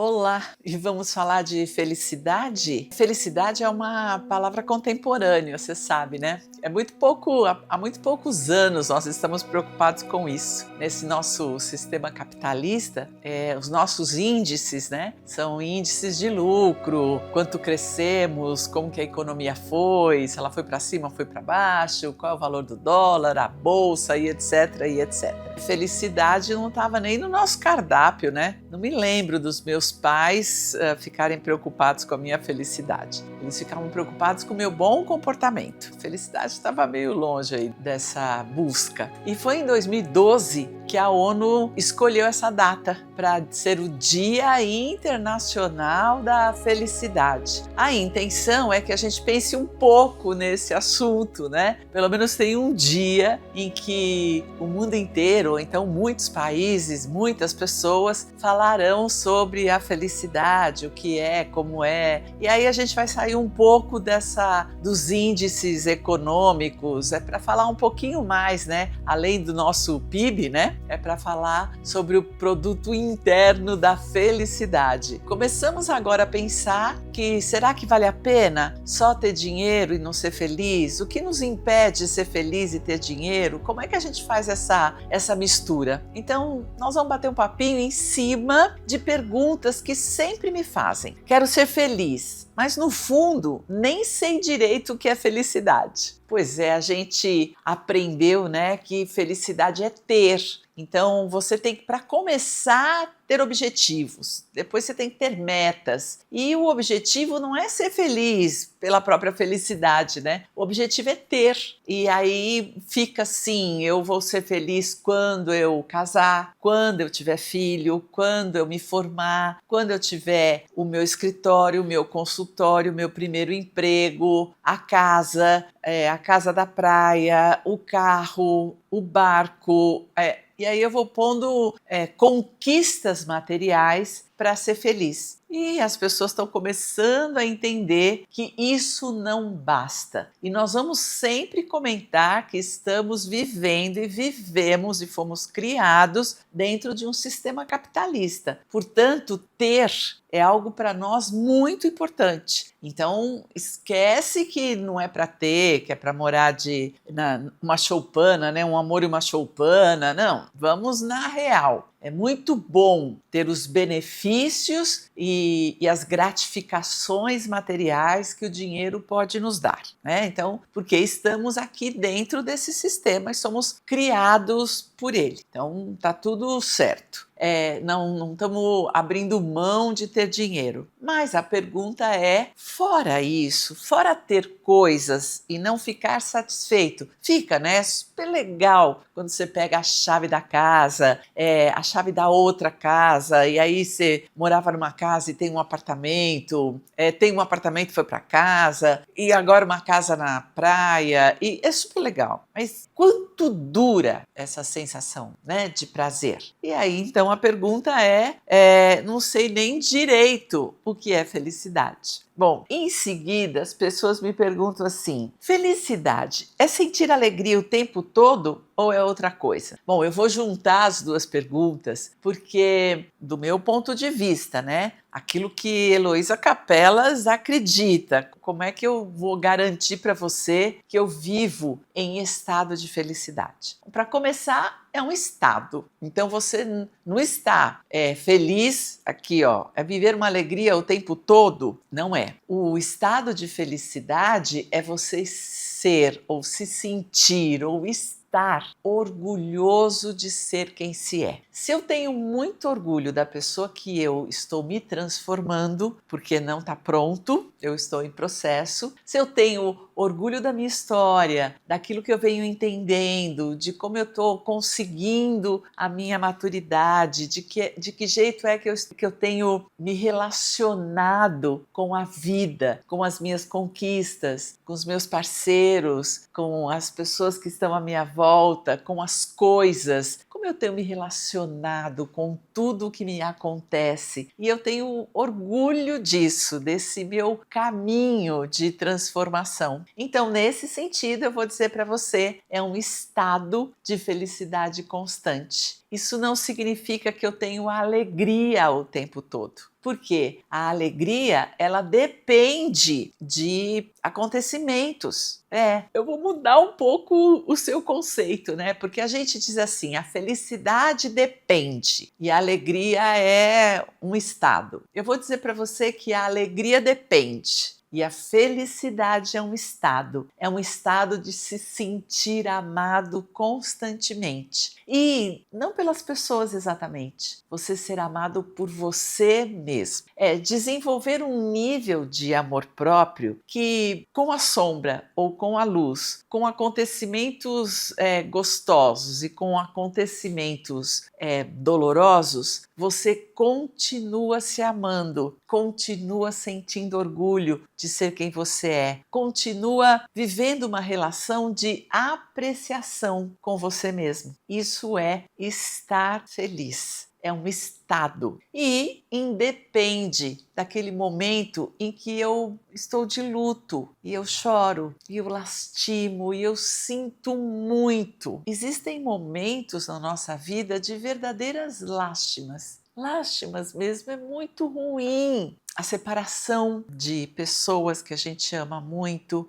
Olá, e vamos falar de felicidade? Felicidade é uma palavra contemporânea, você sabe, né? Há muito poucos anos nós estamos preocupados com isso. Nesse nosso sistema capitalista, os nossos índices, né? São índices de lucro, quanto crescemos, como que a economia foi, se ela foi para cima, foi para baixo, qual é o valor do dólar, a bolsa e etc, e etc. Felicidade não estava nem no nosso cardápio, né? Não me lembro dos meus pais ficarem preocupados com a minha felicidade. Eles ficavam preocupados com o meu bom comportamento. Felicidade estava meio longe aí dessa busca. E foi em 2012 que a ONU escolheu essa data para ser o Dia Internacional da Felicidade. A intenção é que a gente pense um pouco nesse assunto, né? Pelo menos tem um dia em que o mundo inteiro, ou então muitos países, muitas pessoas falarão sobre a felicidade, o que é, como é. E aí a gente vai sair um pouco dos índices econômicos, é para falar um pouquinho mais, né? Além do nosso PIB, né? É para falar sobre o produto interno da felicidade. Começamos agora a pensar que será que vale a pena só ter dinheiro e não ser feliz? O que nos impede de ser feliz e ter dinheiro? Como é que a gente faz essa mistura? Então, nós vamos bater um papinho em cima de perguntas que sempre me fazem. Quero ser feliz, mas no fundo nem sei direito o que é felicidade. Pois é, a gente aprendeu, né, que felicidade é ter. Então você tem que, para começar, ter objetivos. Depois você tem que ter metas. E o objetivo não é ser feliz pela própria felicidade, né? O objetivo é ter. E aí fica assim, eu vou ser feliz quando eu casar, quando eu tiver filho, quando eu me formar, quando eu tiver o meu escritório, o meu consultório, o meu primeiro emprego, a casa da praia, o carro, o barco. E aí eu vou pondo conquistas materiais para ser feliz. E as pessoas estão começando a entender que isso não basta. E nós vamos sempre comentar que estamos vivendo e vivemos e fomos criados dentro de um sistema capitalista. Portanto, ter é algo para nós muito importante. Então, esquece que não é para ter, que é para morar uma choupana, né? Um amor e uma choupana. Não, vamos na real. É muito bom ter os benefícios e as gratificações materiais que o dinheiro pode nos dar, né? Então, porque estamos aqui dentro desse sistema e somos criados por ele. Então, tá tudo certo. Não estamos abrindo mão de ter dinheiro. Mas a pergunta é, fora isso, fora ter coisas e não ficar satisfeito, fica, né? Super legal quando você pega a chave da casa, a chave da outra casa, e aí você morava numa casa e tem um apartamento, tem um apartamento que foi para casa, e agora uma casa na praia, e é super legal. Mas quanto dura essa sensação, né, de prazer? E aí, então, a pergunta não sei nem direito o que é felicidade. Bom, em seguida as pessoas me perguntam assim, felicidade é sentir alegria o tempo todo ou é outra coisa? Bom, eu vou juntar as duas perguntas porque, do meu ponto de vista, né, aquilo que Heloísa Capelas acredita, como é que eu vou garantir para você que eu vivo em estado de felicidade? Para começar, é um estado. Então você não está feliz aqui, ó, é viver uma alegria o tempo todo? Não é. O estado de felicidade é você ser ou se sentir ou estar orgulhoso de ser quem se é. Se eu tenho muito orgulho da pessoa que eu estou me transformando, porque não está pronto, eu estou em processo. Se eu tenho orgulho da minha história, daquilo que eu venho entendendo, de como eu estou conseguindo a minha maturidade, de que jeito é que eu tenho me relacionado com a vida, com as minhas conquistas, com os meus parceiros, com as pessoas que estão à minha volta, com as coisas, como eu tenho me relacionado com tudo o que me acontece. E eu tenho orgulho disso, desse meu caminho de transformação. Então, nesse sentido, eu vou dizer para você, é um estado de felicidade constante. Isso não significa que eu tenho alegria o tempo todo. Porque a alegria, ela depende de acontecimentos. Eu vou mudar um pouco o seu conceito, né? Porque a gente diz assim, a felicidade depende e a alegria é um estado. Eu vou dizer para você que a alegria depende. E a felicidade é um estado de se sentir amado constantemente. E não pelas pessoas exatamente, você ser amado por você mesmo. É desenvolver um nível de amor próprio que, com a sombra ou com a luz, com acontecimentos gostosos e com acontecimentos dolorosos, você continua se amando, continua sentindo orgulho de ser quem você é, continua vivendo uma relação de apreciação com você mesmo. Isso é estar feliz. É um estado e independe daquele momento em que eu estou de luto e eu choro e eu lastimo e eu sinto muito. Existem momentos na nossa vida de verdadeiras lástimas. Lástimas mesmo, é muito ruim. A separação de pessoas que a gente ama muito,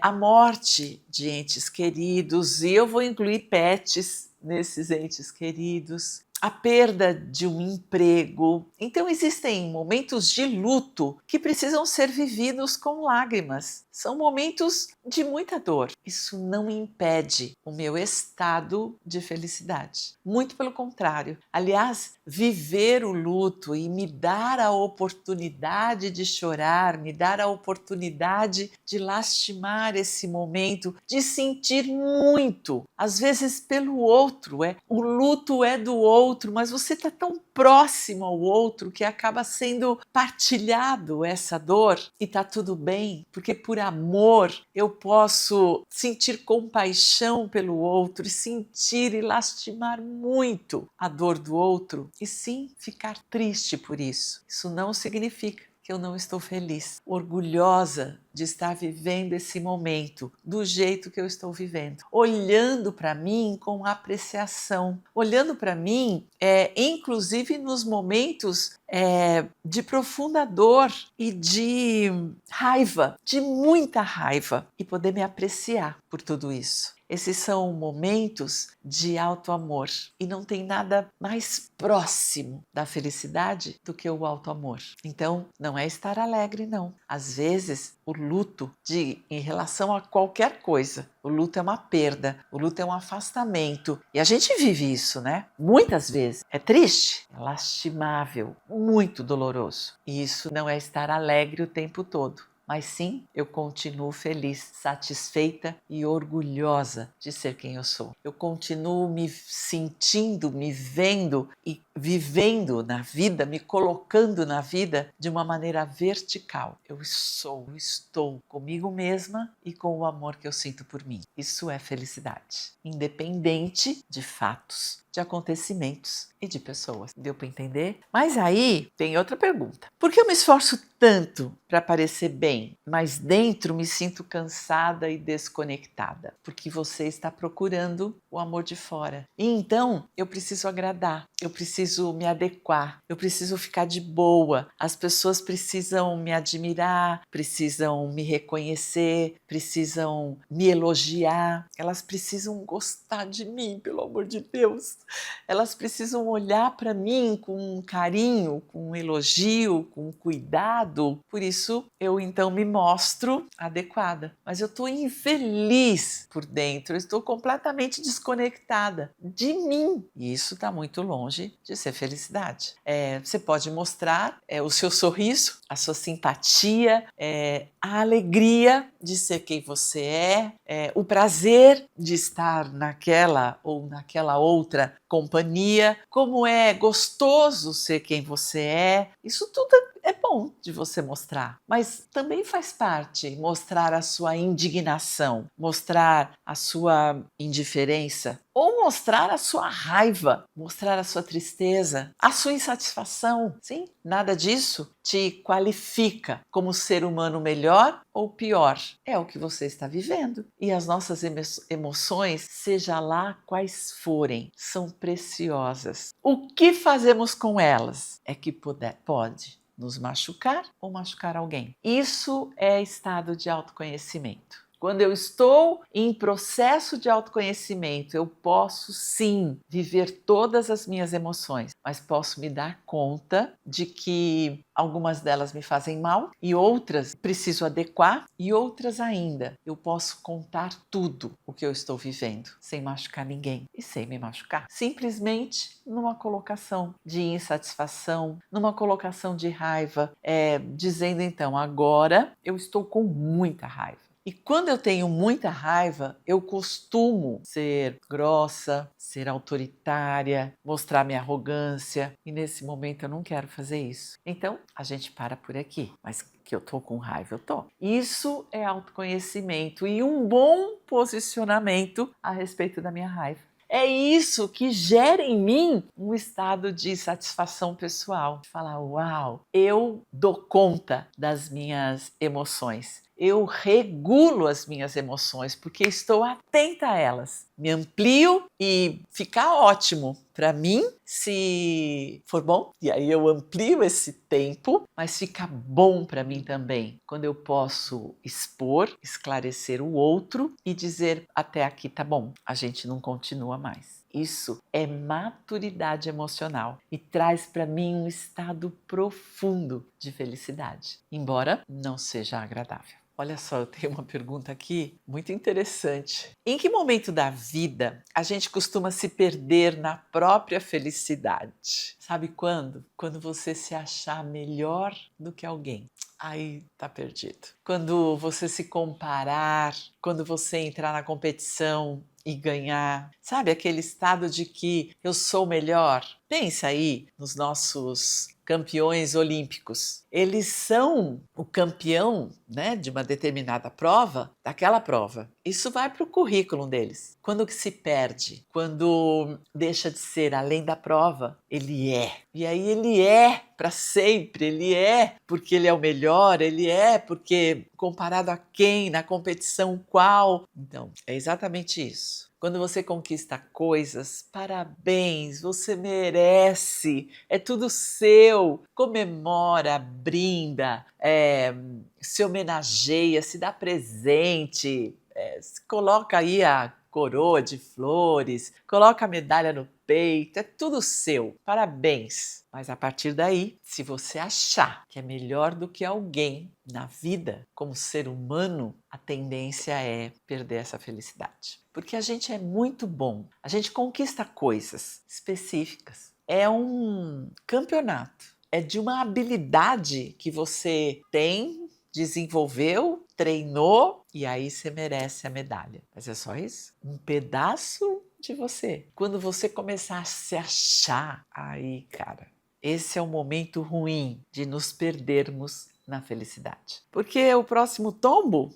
a morte de entes queridos, e eu vou incluir pets nesses entes queridos, a perda de um emprego. Então existem momentos de luto que precisam ser vividos com lágrimas. São momentos de muita dor. Isso não impede o meu estado de felicidade. Muito pelo contrário. Aliás, viver o luto e me dar a oportunidade de chorar, me dar a oportunidade de lastimar esse momento, de sentir muito, às vezes pelo outro. O luto é do outro, mas você está tão próximo ao outro que acaba sendo partilhado essa dor e está tudo bem, porque por amor eu posso sentir compaixão pelo outro e sentir e lastimar muito a dor do outro e sim ficar triste por isso. Isso não significa que eu não estou feliz, orgulhosa de estar vivendo esse momento do jeito que eu estou vivendo, olhando para mim com apreciação, olhando para mim, inclusive nos momentos de profunda dor e de raiva, de muita raiva, e poder me apreciar por tudo isso. Esses são momentos de alto amor e não tem nada mais próximo da felicidade do que o alto amor. Então, não é estar alegre, não. Às vezes, o luto em relação a qualquer coisa, o luto é uma perda, o luto é um afastamento. E a gente vive isso, né? Muitas vezes. É triste, é lastimável, muito doloroso. E isso não é estar alegre o tempo todo. Mas sim, eu continuo feliz, satisfeita e orgulhosa de ser quem eu sou. Eu continuo me sentindo, me vendo e vivendo na vida, me colocando na vida de uma maneira vertical. Eu estou comigo mesma e com o amor que eu sinto por mim. Isso é felicidade, independente de fatos, de acontecimentos e de pessoas. Deu para entender? Mas aí tem outra pergunta. Por que eu me esforço tanto para parecer bem, mas dentro me sinto cansada e desconectada? Porque você está procurando o amor de fora. E então eu preciso agradar, eu preciso me adequar, eu preciso ficar de boa. As pessoas precisam me admirar, precisam me reconhecer, precisam me elogiar, elas precisam gostar de mim, pelo amor de Deus. Elas precisam olhar para mim com carinho, com elogio, com cuidado. Por isso eu então me mostro adequada. Mas eu estou infeliz por dentro, eu estou completamente desconectada de mim. E isso está muito longe de ser felicidade. Você pode mostrar o seu sorriso, a sua simpatia, a alegria de ser quem você o prazer de estar naquela ou naquela outra companhia, como é gostoso ser quem você é. Isso tudo é bom de você mostrar, mas também faz parte mostrar a sua indignação, mostrar a sua indiferença, ou mostrar a sua raiva, mostrar a sua tristeza, a sua insatisfação. Sim, nada disso te qualifica como ser humano melhor ou pior. É o que você está vivendo. E as nossas emoções, seja lá quais forem, são preciosas. O que fazemos com elas é que pode nos machucar ou machucar alguém. Isso é estado de autoconhecimento. Quando eu estou em processo de autoconhecimento, eu posso sim viver todas as minhas emoções, mas posso me dar conta de que algumas delas me fazem mal e outras preciso adequar e outras ainda eu posso contar tudo o que eu estou vivendo sem machucar ninguém e sem me machucar. Simplesmente numa colocação de insatisfação, numa colocação de raiva, dizendo então, agora eu estou com muita raiva. E quando eu tenho muita raiva, eu costumo ser grossa, ser autoritária, mostrar minha arrogância. E nesse momento eu não quero fazer isso. Então a gente para por aqui. Mas que eu tô com raiva, eu tô. Isso é autoconhecimento e um bom posicionamento a respeito da minha raiva. É isso que gera em mim um estado de satisfação pessoal. Falar, uau, eu dou conta das minhas emoções. Eu regulo as minhas emoções porque estou atenta a elas. Me amplio e fica ótimo para mim se for bom. E aí eu amplio esse tempo, mas fica bom para mim também quando eu posso expor, esclarecer o outro e dizer até aqui tá bom, a gente não continua mais. Isso é maturidade emocional e traz para mim um estado profundo de felicidade, embora não seja agradável. Olha só, eu tenho uma pergunta aqui muito interessante. Em que momento da vida a gente costuma se perder na própria felicidade? Sabe quando? Quando você se achar melhor do que alguém. Aí tá perdido. Quando você se comparar, quando você entrar na competição e ganhar, sabe aquele estado de que eu sou melhor? Pensa aí nos nossos campeões olímpicos. Eles são o campeão, né, de uma determinada prova, daquela prova. Isso vai para o currículo deles. Quando que se perde, quando deixa de ser além da prova, ele é. E aí ele é para sempre, ele é porque ele é o melhor, ele é porque comparado a quem, na competição qual. Então, é exatamente isso. Quando você conquista coisas, parabéns, você merece, é tudo seu. Comemora, brinda, se homenageia, se dá presente, se coloca aí a coroa de flores, coloca a medalha no peito, é tudo seu. Parabéns. Mas a partir daí, se você achar que é melhor do que alguém na vida, como ser humano, a tendência é perder essa felicidade. Porque a gente é muito bom, a gente conquista coisas específicas. É um campeonato, é de uma habilidade que você tem, desenvolveu, treinou e aí você merece a medalha. Mas é só isso? Um pedaço de você. Quando você começar a se achar, aí, cara, esse é o momento ruim de nos perdermos na felicidade. Porque o próximo tombo,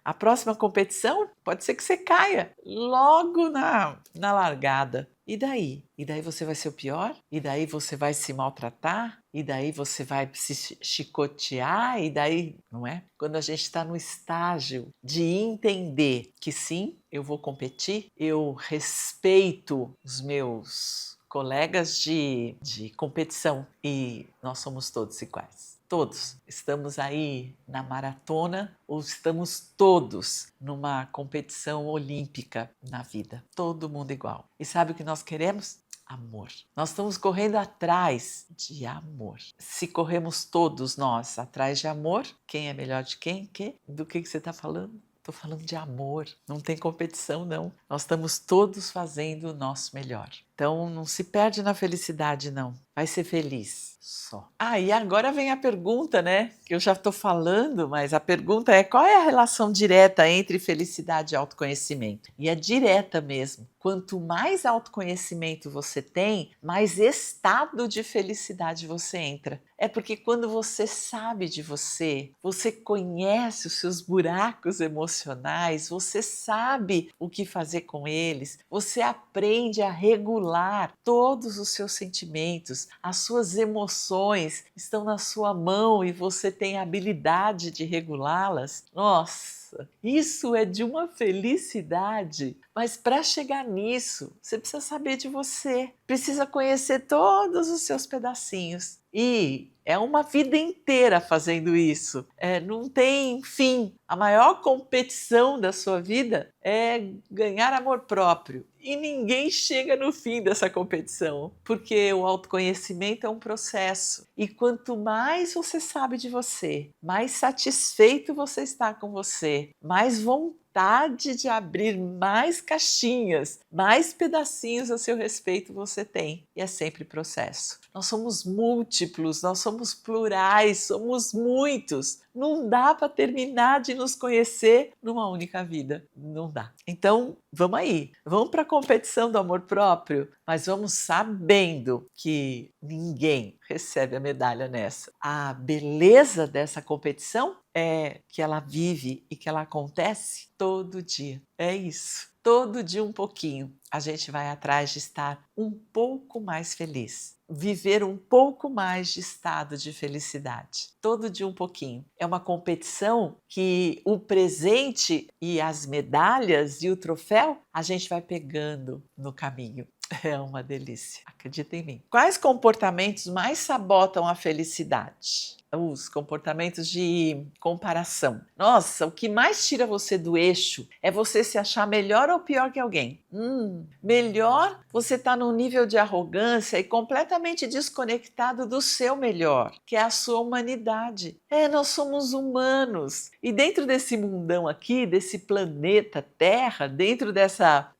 a próxima competição, pode ser que você caia logo na largada. E daí? E daí você vai ser o pior? E daí você vai se maltratar? E daí você vai se chicotear? E daí, não é? Quando a gente está no estágio de entender que sim, eu vou competir, eu respeito os meus colegas de competição e nós somos todos iguais. Todos estamos aí na maratona ou estamos todos numa competição olímpica na vida. Todo mundo igual. E sabe o que nós queremos? Amor. Nós estamos correndo atrás de amor. Se corremos todos nós atrás de amor, quem é melhor de quem? Do que você está falando? Estou falando de amor. Não tem competição, não. Nós estamos todos fazendo o nosso melhor. Então não se perde na felicidade, não. Vai ser feliz só. E agora vem a pergunta, né? Que eu já estou falando, mas a pergunta é: qual é a relação direta entre felicidade e autoconhecimento? E é direta mesmo. Quanto mais autoconhecimento você tem, mais estado de felicidade você entra. É porque quando você sabe de você, você conhece os seus buracos emocionais, você sabe o que fazer com eles, você aprende a regular todos os seus sentimentos, as suas emoções estão na sua mão e você tem a habilidade de regulá-las. Nossa, isso é de uma felicidade. Mas para chegar nisso, você precisa saber de você, precisa conhecer todos os seus pedacinhos. E É uma vida inteira fazendo isso. Não tem fim. A maior competição da sua vida é ganhar amor próprio. E ninguém chega no fim dessa competição, porque o autoconhecimento é um processo. E quanto mais você sabe de você, mais satisfeito você está com você, mais vontade de abrir mais caixinhas, mais pedacinhos a seu respeito você tem. E é sempre processo. Nós somos múltiplos, nós somos plurais, somos muitos. Não dá para terminar de nos conhecer numa única vida. Não dá. Então, vamos aí. Vamos para a competição do amor próprio, mas vamos sabendo que ninguém recebe a medalha nessa. A beleza dessa competição é que ela vive e que ela acontece todo dia. É isso. Todo dia um pouquinho. A gente vai atrás de estar um pouco mais feliz. Viver um pouco mais de estado de felicidade. Todo dia um pouquinho. É uma competição que o presente e as medalhas e o troféu a gente vai pegando no caminho. É uma delícia, acredita em mim. Quais comportamentos mais sabotam a felicidade? Os comportamentos de comparação. Nossa, o que mais tira você do eixo é você se achar melhor ou pior que alguém. Melhor você está num nível de arrogância e completamente desconectado do seu melhor, que é a sua humanidade. Nós somos humanos. E dentro desse mundão aqui, desse planeta Terra, dentro dessa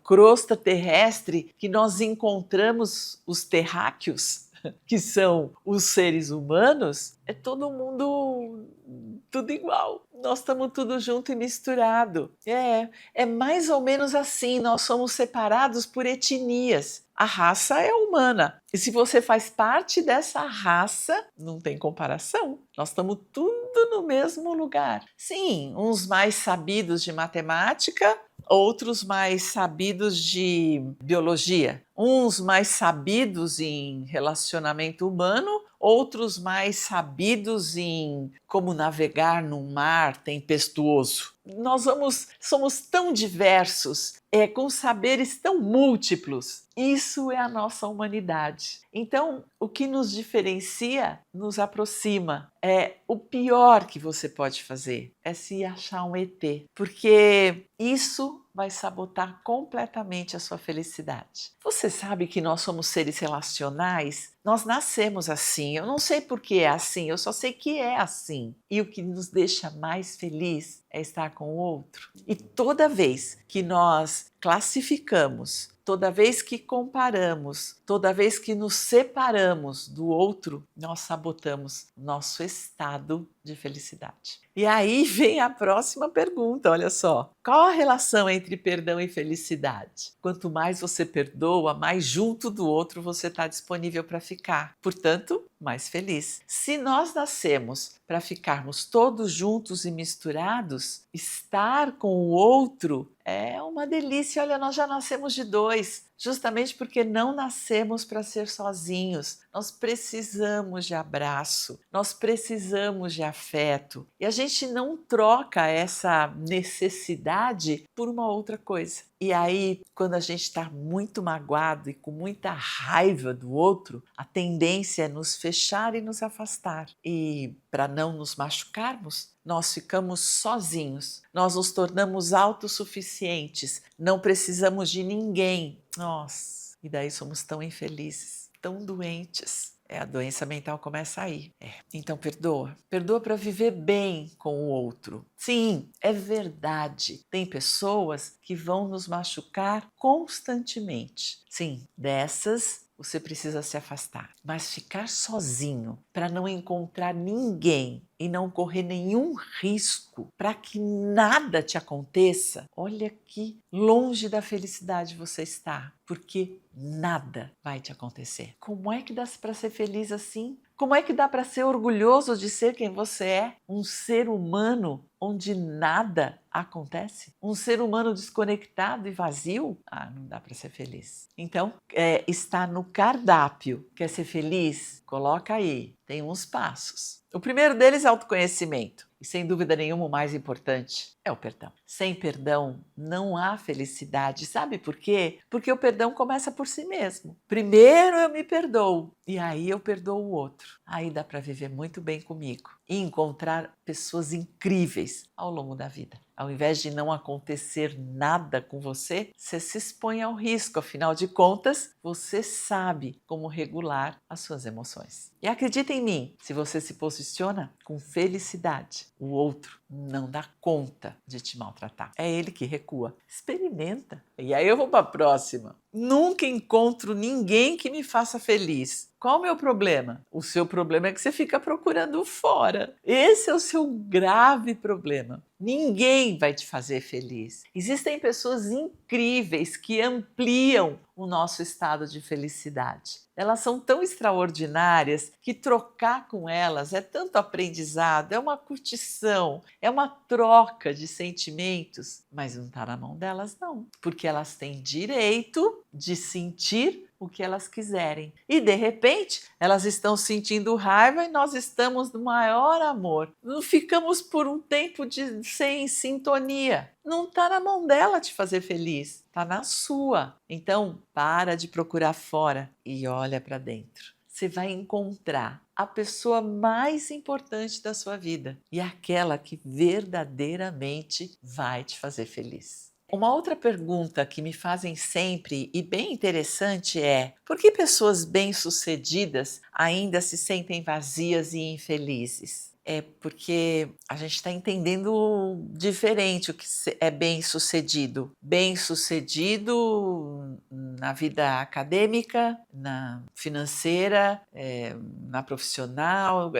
crosta terrestre que nós encontramos os terráqueos, que são os seres humanos, é todo mundo tudo igual. Nós estamos tudo junto e misturado. É mais ou menos assim, nós somos separados por etnias. A raça é humana. E se você faz parte dessa raça, não tem comparação. Nós estamos tudo no mesmo lugar. Sim, uns mais sabidos de matemática, outros mais sabidos de biologia, uns mais sabidos em relacionamento humano, outros mais sabidos em como navegar num mar tempestuoso. Nós somos tão diversos, com saberes tão múltiplos. Isso é a nossa humanidade. Então, o que nos diferencia nos aproxima. O pior que você pode fazer é se achar um ET, porque isso vai sabotar completamente a sua felicidade. Você sabe que nós somos seres relacionais? Nós nascemos assim. Eu não sei por que é assim, eu só sei que é assim. E o que nos deixa mais feliz é estar com o outro. E toda vez que nós classificamos, toda vez que comparamos, toda vez que nos separamos do outro, nós sabotamos nosso estado de felicidade. E aí vem a próxima pergunta, olha só. Qual a relação entre perdão e felicidade? Quanto mais você perdoa, mais junto do outro você está disponível para ficar. Portanto, mais feliz. Se nós nascemos para ficarmos todos juntos e misturados, estar com o outro é uma delícia. Olha, nós já nascemos de dois, justamente porque não nascemos para ser sozinhos. Nós precisamos de abraço, nós precisamos de afeto. E a gente não troca essa necessidade por uma outra coisa. E aí, quando a gente está muito magoado e com muita raiva do outro, a tendência é nos fechar e nos afastar. E para não nos machucarmos, nós ficamos sozinhos. Nós nos tornamos autossuficientes. Não precisamos de ninguém. Nossa, e daí somos tão infelizes, tão doentes. A doença mental começa aí. Então perdoa. Perdoa para viver bem com o outro. Sim, é verdade. Tem pessoas que vão nos machucar constantemente. Sim, dessas você precisa se afastar. Mas ficar sozinho para não encontrar ninguém e não correr nenhum risco para que nada te aconteça, olha que longe da felicidade você está, porque nada vai te acontecer. Como é que dá para ser feliz assim? Como é que dá para ser orgulhoso de ser quem você é? Um ser humano onde nada acontece? Um ser humano desconectado e vazio? Não dá para ser feliz. Então, está no cardápio. Quer ser feliz? Coloca aí. Tem uns passos. O primeiro deles é autoconhecimento. E sem dúvida nenhuma, o mais importante é o perdão. Sem perdão, não há felicidade. Sabe por quê? Porque o perdão começa por si mesmo. Primeiro eu me perdoo e aí eu perdoo o outro. Aí dá para viver muito bem comigo e encontrar pessoas incríveis ao longo da vida. Ao invés de não acontecer nada com você, você se expõe ao risco. Afinal de contas, você sabe como regular as suas emoções. E acredita em mim, se você se posiciona com felicidade, o outro não dá conta de te maltratar. É ele que recua. Experimenta. E aí eu vou para a próxima. Nunca encontro ninguém que me faça feliz. Qual o meu problema? O seu problema é que você fica procurando fora. Esse é o seu grave problema. Ninguém vai te fazer feliz. Existem pessoas incríveis que ampliam o nosso estado de felicidade. Elas são tão extraordinárias que trocar com elas é tanto aprendizado, é uma curtição, é uma troca de sentimentos, mas não está na mão delas não, porque elas têm direito de sentir o que elas quiserem. E de repente, elas estão sentindo raiva e nós estamos no maior amor. Não ficamos por um tempo sem sintonia. Não está na mão dela te fazer feliz, está na sua. Então, para de procurar fora e olha para dentro. Você vai encontrar a pessoa mais importante da sua vida e aquela que verdadeiramente vai te fazer feliz. Uma outra pergunta que me fazem sempre e bem interessante é: por que pessoas bem-sucedidas ainda se sentem vazias e infelizes? É porque a gente está entendendo diferente o que é bem-sucedido. Bem-sucedido na vida acadêmica, na financeira, na profissional.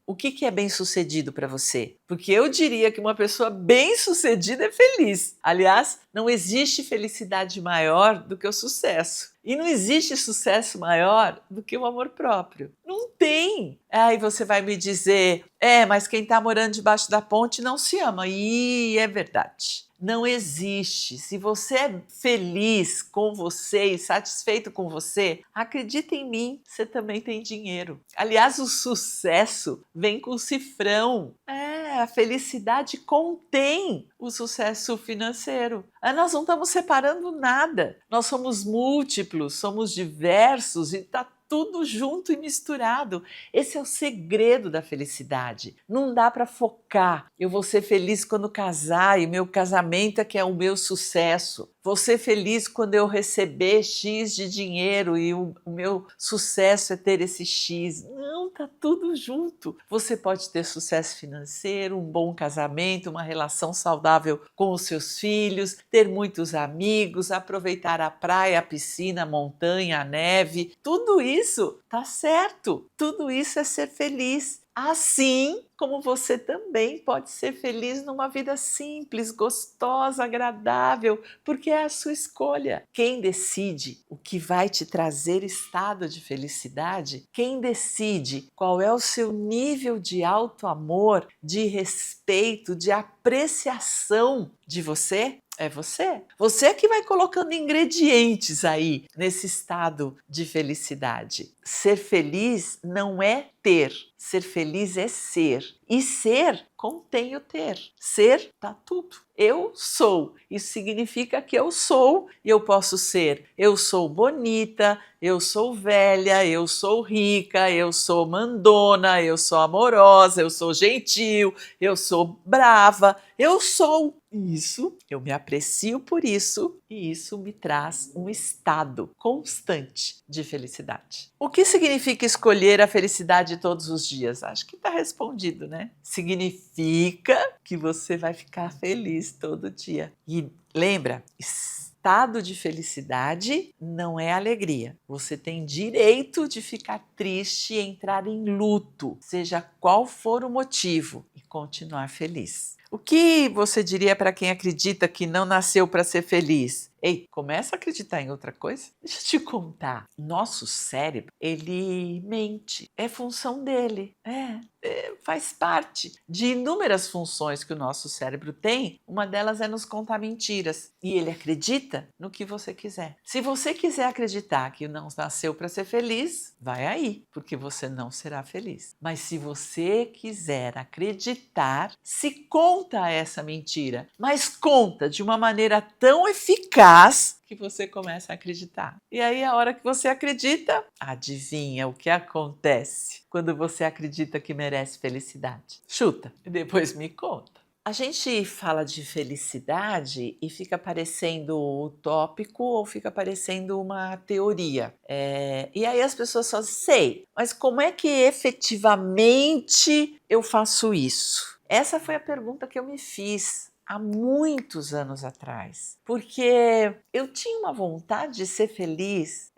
O que é bem-sucedido para você? Porque eu diria que uma pessoa bem-sucedida é feliz. Aliás, não existe felicidade maior do que o sucesso. E não existe sucesso maior do que o amor próprio. Não tem. Aí você vai me dizer, mas quem está morando debaixo da ponte não se ama. E é verdade. Não existe. Se você é feliz com você e satisfeito com você, acredita em mim, você também tem dinheiro. Aliás, o sucesso vem com cifrão. A felicidade contém o sucesso financeiro. Nós não estamos separando nada. Nós somos múltiplos, somos diversos e está tudo junto e misturado. Esse é o segredo da felicidade. Não dá para focar. Eu vou ser feliz quando casar e meu casamento é que é o meu sucesso. Vou ser feliz quando eu receber X de dinheiro e o meu sucesso é ter esse X. Não, tá tudo junto. Você pode ter sucesso financeiro, um bom casamento, uma relação saudável com os seus filhos, ter muitos amigos, aproveitar a praia, a piscina, a montanha, a neve. Tudo isso tá certo. Tudo isso é ser feliz. Assim como você também pode ser feliz numa vida simples, gostosa, agradável, porque é a sua escolha. Quem decide o que vai te trazer estado de felicidade, quem decide qual é o seu nível de auto-amor, de respeito, de apreciação de você, é você. Você é que vai colocando ingredientes aí nesse estado de felicidade. Ser feliz não é ter. Ser feliz é ser. E ser contém o ter. Ser tá tudo. Eu sou. Isso significa que eu sou e eu posso ser. Eu sou bonita, eu sou velha, eu sou rica, eu sou mandona, eu sou amorosa, eu sou gentil, eu sou brava. Eu sou. Isso, eu me aprecio por isso e isso me traz um estado constante de felicidade. O que significa escolher a felicidade todos os dias? Acho que está respondido, né? Significa que você vai ficar feliz todo dia. E lembra, estado de felicidade não é alegria. Você tem direito de ficar triste e entrar em luto, seja qual for o motivo, e continuar feliz. O que você diria para quem acredita que não nasceu para ser feliz? Ei, começa a acreditar em outra coisa. Deixa eu te contar. Nosso cérebro, ele mente. É função dele. Faz parte de inúmeras funções que o nosso cérebro tem. Uma delas é nos contar mentiras. E ele acredita no que você quiser. Se você quiser acreditar que não nasceu para ser feliz, vai aí, porque você não será feliz. Mas se você quiser acreditar, se conta essa mentira, mas conta de uma maneira tão eficaz que você começa a acreditar. E aí, a hora que você acredita, adivinha o que acontece quando você acredita que merece felicidade? Chuta e depois me conta. A gente fala de felicidade e fica parecendo utópico ou fica parecendo uma teoria. E aí as pessoas falam, sei, mas como é que efetivamente eu faço isso? Essa foi a pergunta que eu me fiz há muitos anos atrás, porque eu tinha uma vontade de ser feliz,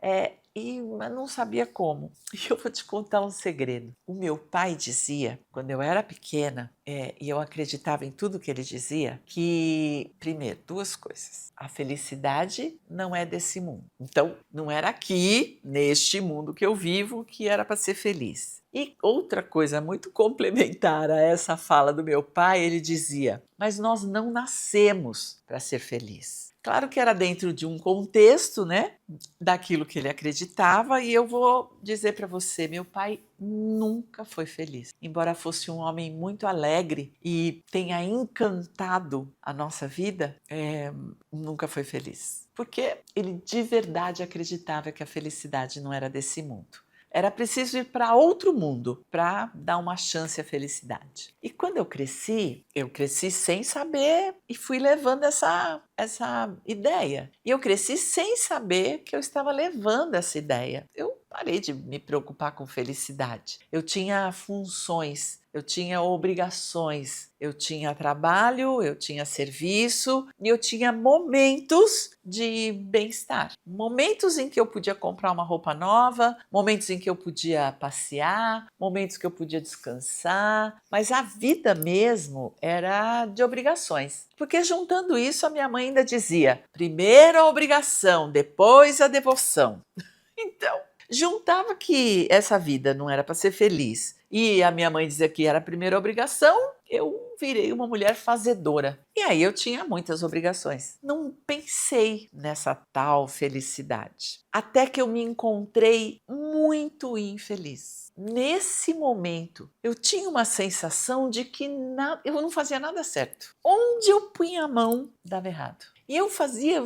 mas não sabia como. E eu vou te contar um segredo. O meu pai dizia, quando eu era pequena, e eu acreditava em tudo que ele dizia, que, primeiro, duas coisas. A felicidade não é desse mundo. Então, não era aqui, neste mundo que eu vivo, que era para ser feliz. E outra coisa muito complementar a essa fala do meu pai, ele dizia, mas nós não nascemos para ser felizes. Claro que era dentro de um contexto, né, daquilo que ele acreditava, e eu vou dizer para você, meu pai nunca foi feliz. Embora fosse um homem muito alegre e tenha encantado a nossa vida, nunca foi feliz. Porque ele de verdade acreditava que a felicidade não era desse mundo. Era preciso ir para outro mundo para dar uma chance à felicidade. E quando eu cresci sem saber e fui levando essa ideia. E eu cresci sem saber que eu estava levando essa ideia. Eu parei de me preocupar com felicidade. Eu tinha funções, eu tinha obrigações, eu tinha trabalho, eu tinha serviço e eu tinha momentos de bem-estar. Momentos em que eu podia comprar uma roupa nova, momentos em que eu podia passear, momentos que eu podia descansar, mas a vida mesmo era de obrigações. Porque juntando isso, a minha mãe ainda dizia, primeiro a obrigação, depois a devoção. Então, juntava que essa vida não era para ser feliz e a minha mãe dizia que era a primeira obrigação, eu virei uma mulher fazedora. E aí eu tinha muitas obrigações. Não pensei nessa tal felicidade. Até que eu me encontrei muito infeliz. Nesse momento, eu tinha uma sensação de que eu não fazia nada certo. Onde eu punha a mão, dava errado. E eu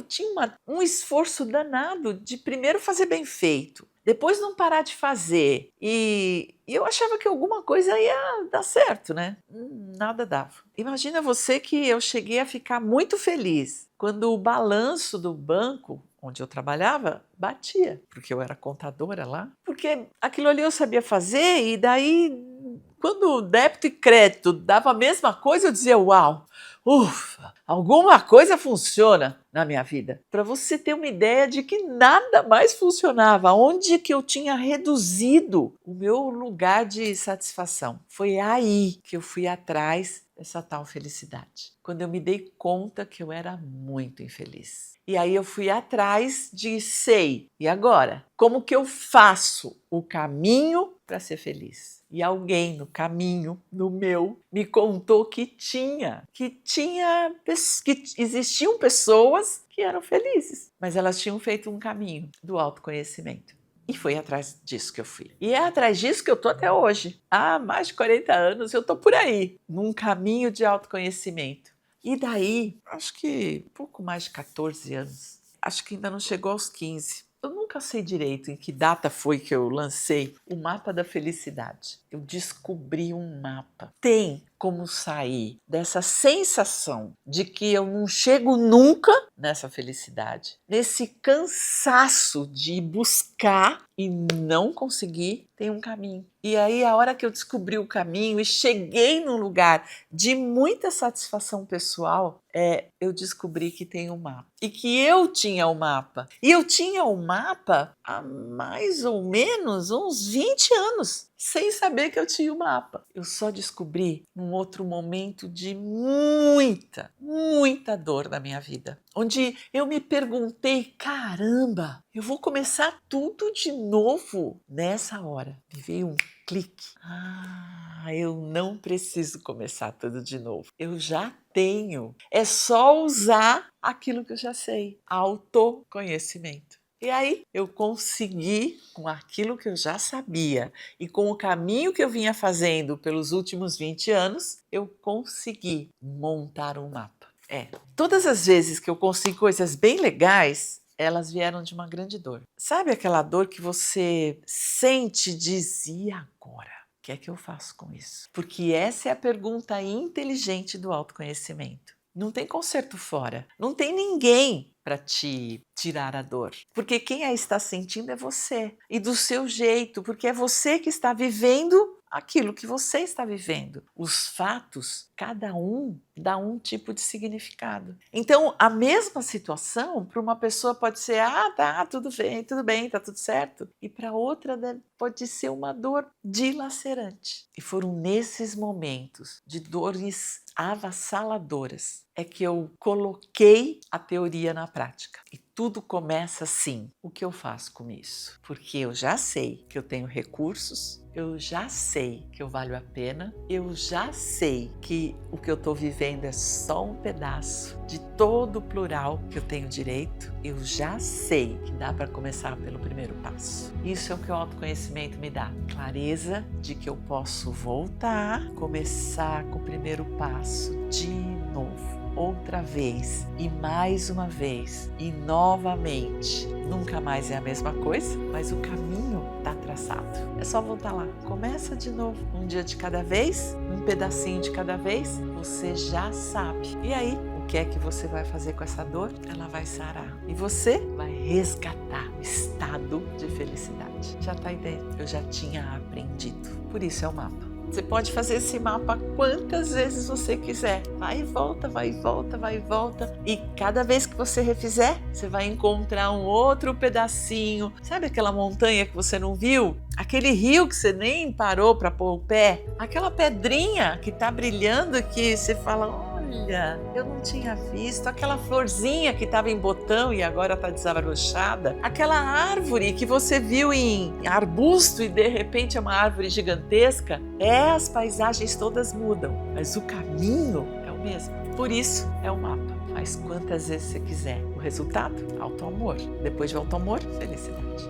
tinha um esforço danado de primeiro fazer bem feito, depois não parar de fazer. E eu achava que alguma coisa ia dar certo, né? Nada dava. Imagina você que eu cheguei a ficar muito feliz quando o balanço do banco onde eu trabalhava batia, porque eu era contadora lá. Porque aquilo ali eu sabia fazer e daí, quando o débito e crédito dava a mesma coisa, eu dizia, uau! Ufa, alguma coisa funciona na minha vida. Para você ter uma ideia de que nada mais funcionava, onde que eu tinha reduzido o meu lugar de satisfação. Foi aí que eu fui atrás dessa tal felicidade. Quando eu me dei conta que eu era muito infeliz. E aí eu fui atrás de e agora? Como que eu faço o caminho para ser feliz? E alguém no caminho, no meu, me contou que existiam pessoas que eram felizes, mas elas tinham feito um caminho do autoconhecimento. E foi atrás disso que eu fui. E é atrás disso que eu tô até hoje. Há mais de 40 anos eu tô por aí, num caminho de autoconhecimento. E daí, acho que pouco mais de 14 anos, acho que ainda não chegou aos 15. Eu nunca sei direito em que data foi que eu lancei o mapa da felicidade. Eu descobri um mapa. Tem como sair dessa sensação de que eu não chego nunca nessa felicidade, nesse cansaço de buscar e não conseguir, tem um caminho. E aí, a hora que eu descobri o caminho e cheguei num lugar de muita satisfação pessoal, eu descobri que tem um mapa. E que eu tinha o mapa. E eu tinha o mapa mapa há mais ou menos uns 20 anos, sem saber que eu tinha o mapa. Eu só descobri num outro momento de muita dor na minha vida, onde eu me perguntei, caramba, eu vou começar tudo de novo nessa hora. Me veio um clique. Eu não preciso começar tudo de novo. Eu já tenho. É só usar aquilo que eu já sei. Autoconhecimento. E aí eu consegui, com aquilo que eu já sabia e com o caminho que eu vinha fazendo pelos últimos 20 anos, eu consegui montar um mapa. Todas as vezes que eu consigo coisas bem legais, elas vieram de uma grande dor. Sabe aquela dor que você sente e diz, e agora? O que é que eu faço com isso? Porque essa é a pergunta inteligente do autoconhecimento. Não tem conserto fora. Não tem ninguém para te tirar a dor. Porque quem a está sentindo é você. E do seu jeito, porque é você que está vivendo aquilo que você está vivendo. Os fatos, cada um dá um tipo de significado. Então, a mesma situação, para uma pessoa pode ser, tá, tudo bem, tá tudo certo. E para outra pode ser uma dor dilacerante. E foram nesses momentos de dores avassaladoras é que eu coloquei a teoria na prática. E tudo começa assim. O que eu faço com isso? Porque eu já sei que eu tenho recursos, eu já sei que eu valho a pena, eu já sei que o que eu estou vivendo é só um pedaço de todo o plural que eu tenho direito, eu já sei que dá para começar pelo primeiro passo. Isso é o que o autoconhecimento me dá. Clareza de que eu posso voltar, começar com o primeiro passo de novo. Outra vez e mais uma vez e novamente. Nunca mais é a mesma coisa, mas o caminho está traçado. É só voltar lá. Começa de novo. Um dia de cada vez, um pedacinho de cada vez, você já sabe. E aí, o que é que você vai fazer com essa dor? Ela vai sarar. E você vai resgatar o estado de felicidade. Já está aí dentro. Eu já tinha aprendido. Por isso é o mapa. Você pode fazer esse mapa quantas vezes você quiser. Vai e volta, vai e volta, vai e volta. E cada vez que você refizer, você vai encontrar um outro pedacinho. Sabe aquela montanha que você não viu? Aquele rio que você nem parou para pôr o pé? Aquela pedrinha que está brilhando que você fala, olha, eu não tinha visto. Aquela florzinha que estava em botão e agora está desabrochada. Aquela árvore que você viu em arbusto e de repente é uma árvore gigantesca. As paisagens todas mudam, mas o caminho é o mesmo. Por isso é um mapa. Faz quantas vezes você quiser. O resultado? Auto-amor. Depois de auto-amor, felicidade.